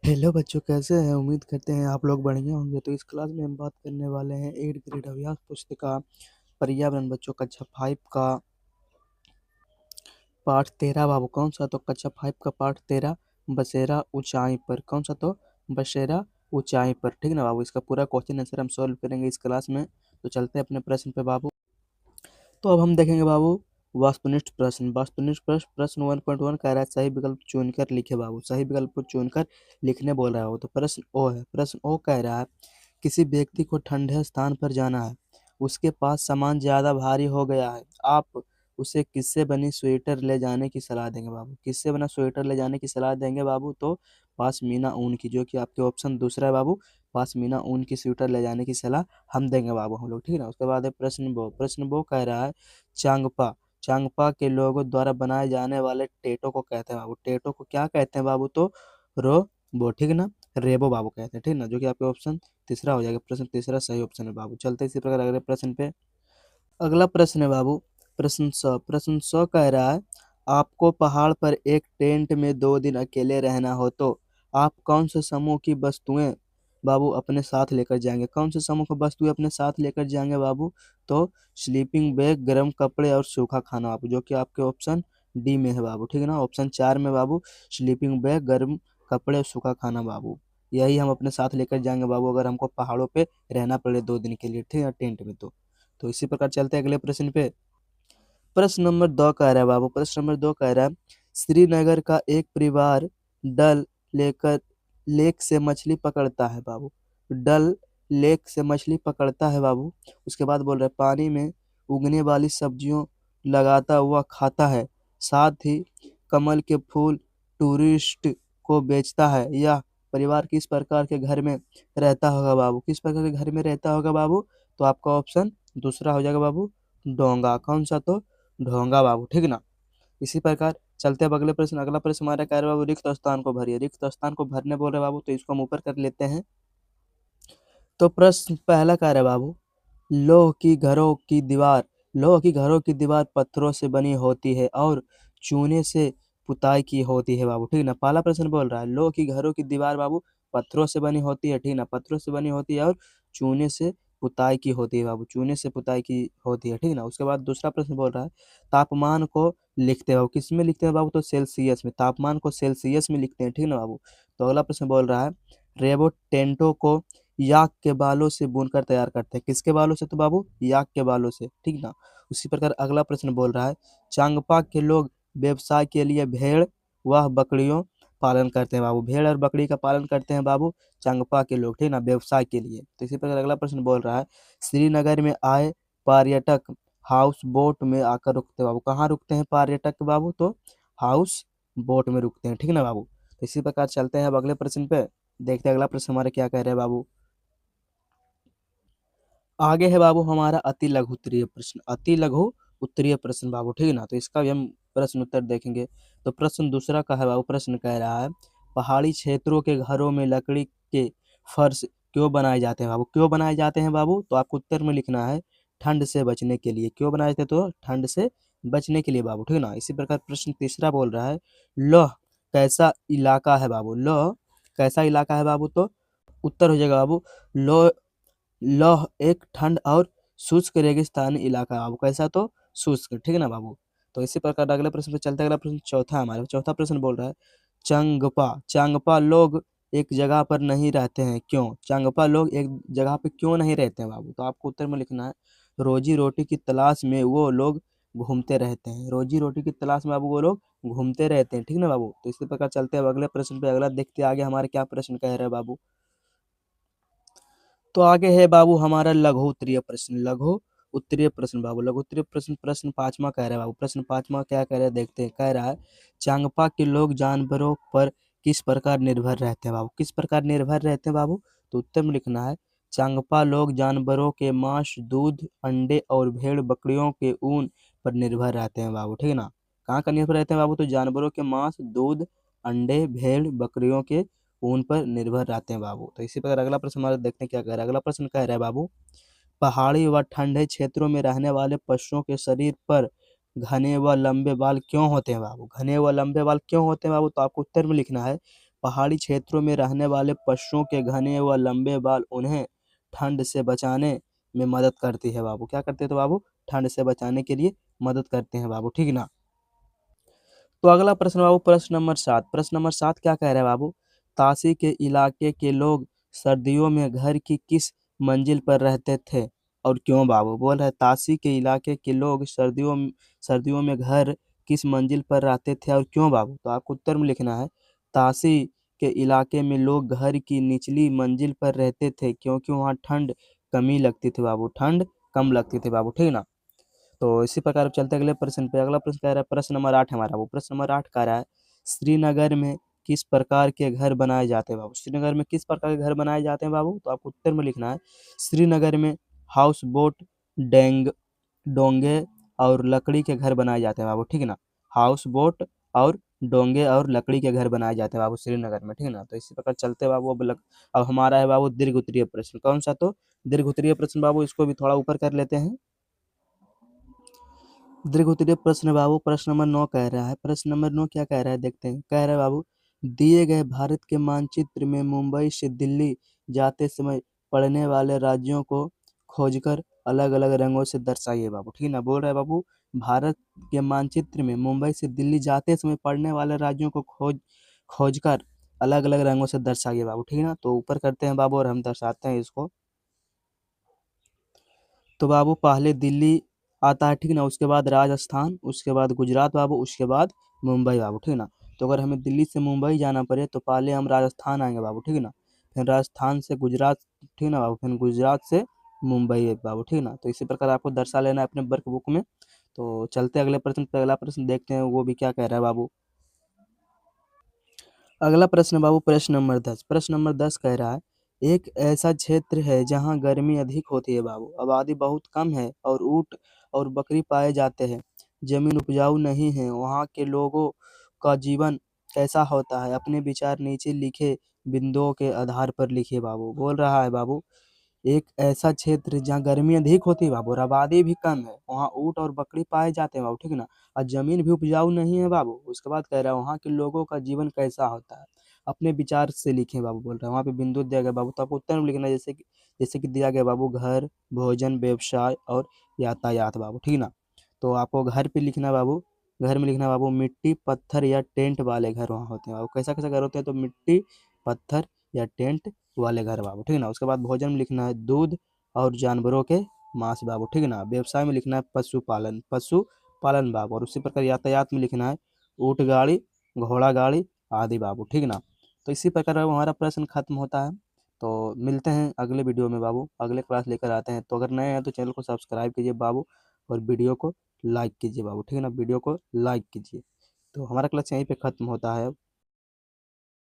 Hello बच्चों, कैसे हैं? उम्मीद करते हैं आप लोग बढ़िया होंगे। तो इस क्लास में हम बात करने वाले हैं 8th ग्रेड अभ्यास पुस्तिका पर्यावरण बच्चों कक्षा 5 का पाठ 13 बाबू। कौन सा? तो कक्षा 5 का पाठ 13 बसेरा ऊंचाई पर। कौन सा? तो बसेरा ऊंचाई पर। ठीक ना बाबू? इसका पूरा क्वेश्चन आंसर हम सॉल्व करेंगे इस क्लास में। तो चलते हैं अपने प्रश्न पे बाबू। तो अब हम देखेंगे बाबू वस्तुनिष्ठ प्रश्न। वस्तुनिष्ठ प्रश्न प्रश्न 1.1 कह रहा है सही विकल्प चुनकर लिखे बाबू। सही विकल्प को चुनकर लिखने बोल रहा है वो। तो प्रश्न ओ है। प्रश्न ओ कह रहा है किसी व्यक्ति को ठंडे स्थान पर जाना है, उसके पास सामान ज्यादा भारी हो गया है, आप उसे किससे बनी स्वेटर ले जाने की सलाह देंगे बाबू। किससे बना स्वेटर ले जाने की सलाह देंगे बाबू? तो पासमीना ऊन की, जो कि आपके ऑप्शन दूसरा है बाबू। पासमीना ऊन की स्वेटर ले जाने की सलाह हम देंगे बाबू हम लोग। ठीक है ना? उसके बाद है प्रश्न बो। प्रश्न बो कह रहा है चांगपा चांगपा के लोगों द्वारा बनाए जाने वाले टेटो को कहते हैं बाबू। टेटो को क्या कहते हैं बाबू? तो रोबो। ठीक है ना? रेबो बाबू कहते हैं। ठीक ना? जो कि आपके ऑप्शन तीसरा हो जाएगा। प्रश्न तीसरा सही ऑप्शन है बाबू। चलते इसी प्रकार अगले प्रश्न पे। अगला प्रश्न है बाबू प्रश्न 100। प्रश्न 100 कह रहा है आपको पहाड़ पर एक टेंट में 2 दिन अकेले रहना हो तो आप कौन से समूह की वस्तुएं बाबू अपने साथ लेकर जाएंगे? कौन से समूह की वस्तुएं अपने साथ लेकर जाएंगे बाबू? तो स्लीपिंग बैग, गर्म कपड़े और सूखा खाना बाबू, जो कि आपके ऑप्शन डी में है बाबू। ठीक है ना? ऑप्शन 4 में बाबू स्लीपिंग बैग, गर्म कपड़े और सूखा खाना बाबू, यही हम अपने साथ लेकर जाएंगे बाबू अगर हमको पहाड़ों पे रहना पड़े 2 दिन के लिए। ठीक है? टेंट में। तो इसी प्रकार चलते हैं अगले प्रश्न पे। प्रश्न नंबर 2 कह रहा है बाबू। प्रश्न नंबर 2 कह रहा है श्रीनगर का एक परिवार डल लेकर लेक से मछली पकड़ता है बाबू। डल लेक से मछली पकड़ता है बाबू। उसके बाद बोल रहा है पानी में उगने वाली सब्जियों लगाता हुआ खाता है, साथ ही कमल के फूल टूरिस्ट को बेचता है। यह परिवार किस प्रकार के घर में रहता होगा बाबू? किस प्रकार के घर में रहता होगा बाबू? तो आपका ऑप्शन दूसरा हो जाएगा बाबू डोंगा। कौन सा? तो ढोंगा बाबू। ठीक ना? इसी प्रकार चलते हैं अब अगले प्रश्न। अगला प्रश्न हमारा कह रहे बाबू रिक्त स्थान को भरिए। रिक्त स्थान को भरने बोल रहे बाबू, तो इसको हम ऊपर कर लेते हैं। तो प्रश्न पहला कह रहे बाबू लोह की घरों की दीवार पत्थरों से बनी होती है और चूने से पुताई की होती है बाबू। ठीक ना? पहला प्रश्न बोल रहा है लोह की घरों की दीवार बाबू पत्थरों से बनी होती है। ठीक ना? पत्थरों से बनी होती है और चूने से पुताई की होती है बाबू। चूने से पुताई की होती है। ठीक ना? उसके बाद दूसरा प्रश्न बोल रहा है तापमान को लिखते हैं बाबू। किस में लिखते हैं बाबू? तो सेल्सियस में। तापमान को सेल्सियस में लिखते हैं। ठीक ना बाबू? तो अगला प्रश्न बोल रहा है रेबो टेंटो को याक के बालों से बुनकर तैयार करते हैं। किसके बालों से? तो बाबू याक के बालों से। ठीक ना? उसी प्रकार अगला प्रश्न बोल रहा है चांगपा के लोग व्यवसाय के लिए भेड़ व बकरियों पालन करते हैं बाबू। भेड़ और बकरी का पालन करते हैं बाबू चांगपा के लोग। ठीक ना? व्यवसाय के लिए। तो इसी प्रकार अगला प्रश्न बोल रहा है श्रीनगर में आए पर्यटक हाउस बोट में आकर रुकते हैं बाबू। कहाँ रुकते हैं पर्यटक बाबू? तो हाउस बोट में रुकते हैं। ठीक ना बाबू? तो इसी प्रकार चलते हैं अब अगले प्रश्न पे। देखते हैं अगला प्रश्न हमारे क्या कह रहे हैं बाबू। आगे है बाबू हमारा अति लघु उत्तरीय प्रश्न। अति लघु उत्तरीय प्रश्न बाबू। ठीक है ना? तो इसका भी हम प्रश्न उत्तर देखेंगे। तो प्रश्न दूसरा का है बाबू। प्रश्न कह रहा है पहाड़ी क्षेत्रों के घरों में लकड़ी के फर्श क्यों बनाए जाते हैं बाबू? क्यों बनाए जाते हैं बाबू? तो आपको उत्तर में लिखना है ठंड से बचने के लिए। क्यों बनाए जाते हैं? तो ठंड से बचने के लिए बाबू। ठीक है ना? इसी प्रकार प्रश्न तीसरा बोल रहा है लौह कैसा इलाका है बाबू? लौह कैसा इलाका है बाबू? तो उत्तर हो जाएगा बाबू लौह लौह एक ठंड और शुष्क रेगिस्तानी इलाका है बाबू। कैसा? तो शुष्क। ठीक है ना बाबू? तो इसी प्रकार अगले प्रश्न पे चलते हैं। अगला प्रश्न चौथा हमारा। चौथा प्रश्न बोल रहा है चांगपा चांगपा लोग एक जगह पर नहीं रहते हैं, क्यों? चांगपा लोग एक जगह पे क्यों नहीं रहते हैं बाबू? तो आपको उत्तर में लिखना है रोजी रोटी की तलाश में वो लोग घूमते रहते हैं। रोजी रोटी की तलाश में बाबू वो लोग घूमते रहते हैं। ठीक ना बाबू? तो इसी प्रकार चलते हैं अब अगले प्रश्न पे। अगला देखते हैं आगे हमारे क्या प्रश्न कह रहे हैं बाबू। तो आगे है बाबू हमारा लघु उत्तरीय प्रश्न। लघु उत्तरीय प्रश्न बाबू। लघु उत्तरीय प्रश्न प्रश्न पांचवा कह रहा है बाबू। प्रश्न पांचवा क्या कह रहा है देखते हैं। कह रहा है चांगपा के लोग जानवरों पर किस प्रकार निर्भर रहते हैं बाबू? किस प्रकार निर्भर रहते हैं बाबू? तो उत्तर में लिखना है चांगपा लोग जानवरों के मांस, दूध, अंडे और भेड़ बकरियों के ऊन पर निर्भर रहते हैं बाबू। ठीक है ना? कहाँ का निर्भर रहते हैं बाबू? तो जानवरों के मांस, दूध, अंडे, भेड़ बकरियों के ऊन पर निर्भर रहते हैं बाबू। तो इसी प्रकार अगला प्रश्न हमारा देखते हैं क्या कह रहा है। अगला प्रश्न कह रहा है बाबू पहाड़ी व ठंडे क्षेत्रों में रहने वाले पशुओं के शरीर पर घने व लंबे बाल क्यों होते हैं बाबू? घने व लंबे बाल क्यों होते हैं बाबू? तो आपको उत्तर में लिखना है पहाड़ी क्षेत्रों में रहने वाले पशुओं के घने व लंबे बाल उन्हें ठंड से बचाने में मदद करती है बाबू। क्या करते हैं तो बाबू, ठंड से बचाने के लिए मदद करते हैं बाबू, ठीक ना। तो अगला प्रश्न बाबू, प्रश्न नंबर 7। प्रश्न नंबर 7 क्या कह रहा है बाबू, ताशी के इलाके के लोग सर्दियों में घर की किस मंजिल पर रहते थे और क्यों बाबू। बोल रहा है ताशी के इलाके के लोग सर्दियों में घर किस मंजिल पर रहते थे और क्यों बाबू। तो आपको उत्तर में लिखना है, ताशी के इलाके में लोग घर की निचली मंजिल पर रहते थे क्योंकि वहाँ ठंड कमी लगती थी बाबू, ठंड कम लगती थी बाबू, ठीक ना। तो इसी प्रकार चलते अगले प्रश्न पे। अगला प्रश्न कह रहा है, प्रश्न नंबर 8 हमारा, वो प्रश्न नंबर 8 कह रहा है, श्रीनगर में किस प्रकार के घर बनाए जाते हैं बाबू। श्रीनगर में किस प्रकार के घर बनाए जाते हैं बाबू। तो आपको उत्तर में लिखना है, श्रीनगर में हाउस बोट, डेंग डोंगे और लकड़ी के घर बनाए जाते हैं बाबू, ठीक है ना। हाउस बोट और डोंगे और लकड़ी के घर बनाए जाते हैं बाबू श्रीनगर में, ठीक है ना। तो इसी प्रकार चलते हैं बाबू। अब हमारा है बाबू दीर्घ उत्तरीय प्रश्न। कौन सा, तो दीर्घ उत्तरीय प्रश्न बाबू, इसको भी थोड़ा ऊपर कर लेते हैं। दीर्घ उत्तरीय प्रश्न बाबू, प्रश्न नंबर 9 कह रहा है। प्रश्न नंबर 9 क्या कह रहा है देखते हैं। कह रहा है बाबू, दिए गए भारत के मानचित्र में मुंबई से दिल्ली जाते समय पड़ने वाले राज्यों को खोजकर अलग अलग रंगों से दर्शाइए बाबू, ठीक है ना। बोल रहा है बाबू, भारत के मानचित्र में मुंबई से दिल्ली जाते समय पड़ने वाले राज्यों को खोजकर अलग अलग रंगों से दर्शाइए बाबू, ठीक है ना। तो ऊपर करते हैं बाबू और हम दर्शाते हैं इसको। तो बाबू पहले दिल्ली आता है, ठीक ना। उसके बाद राजस्थान, उसके बाद गुजरात बाबू, उसके बाद मुंबई बाबू, ठीक ना। तो अगर हमें दिल्ली से मुंबई जाना पड़े तो पहले हम राजस्थान आएंगे बाबू, ठीक ना। फिर राजस्थान से गुजरात, ठीक ना बाबू। फिर गुजरात से मुंबई बाबू, ठीक ना। तो इसी प्रकार आपको दर्शा लेना है अपने वर्क बुक में। तो चलते अगले प्रश्न पे। अगला प्रश्न देखते हैं वो भी क्या कह रहा है बाबू। अगला प्रश्न बाबू, प्रश्न नंबर 10। प्रश्न नंबर 10 कह रहा है, एक ऐसा क्षेत्र है जहाँ गर्मी अधिक होती है बाबू, आबादी बहुत कम है और ऊँट और बकरी पाए जाते हैं, जमीन उपजाऊ नहीं है, वहाँ के लोगों का जीवन कैसा होता है। अपने विचार नीचे लिखे बिंदुओं के आधार पर लिखिए बाबू। बोल रहा है बाबू, एक ऐसा क्षेत्र जहाँ गर्मी अधिक होती है बाबू और आबादी भी कम है, वहाँ ऊँट और बकरी पाए जाते हैं बाबू, ठीक है ना। और जमीन भी उपजाऊ नहीं है बाबू। उसके बाद कह रहा है वहाँ के लोगों का जीवन कैसा होता है, अपने विचार से लिखें बाबू। बोल रहा है वहाँ पे बिंदु दिया गया बाबू, तो आपको उत्तर में लिखना है, जैसे कि दिया गया बाबू, घर, भोजन, व्यवसाय और यातायात बाबू, ठीक ना। तो आपको घर पे लिखना है बाबू। घर में लिखना है बाबू, मिट्टी पत्थर या टेंट वाले घर वहाँ होते हैं बाबू। कैसा कैसा घर होते हैं, तो मिट्टी पत्थर या टेंट वाले घर बाबू, ठीक है ना। उसके बाद भोजन में लिखना है दूध और जानवरों के मांस बाबू, ठीक है ना। व्यवसाय में लिखना है पशुपालन बाबू। और उसी प्रकार यातायात में लिखना है ऊँट गाड़ी, घोड़ा गाड़ी आदि बाबू, ठीक ना। तो इसी प्रकार अब हमारा प्रश्न खत्म होता है। तो मिलते हैं अगले वीडियो में बाबू, अगले क्लास लेकर आते हैं। तो अगर नए हैं तो चैनल को सब्सक्राइब कीजिए बाबू और वीडियो को लाइक कीजिए बाबू, ठीक है ना। वीडियो को लाइक कीजिए। तो हमारा क्लास यहीं पे खत्म होता है।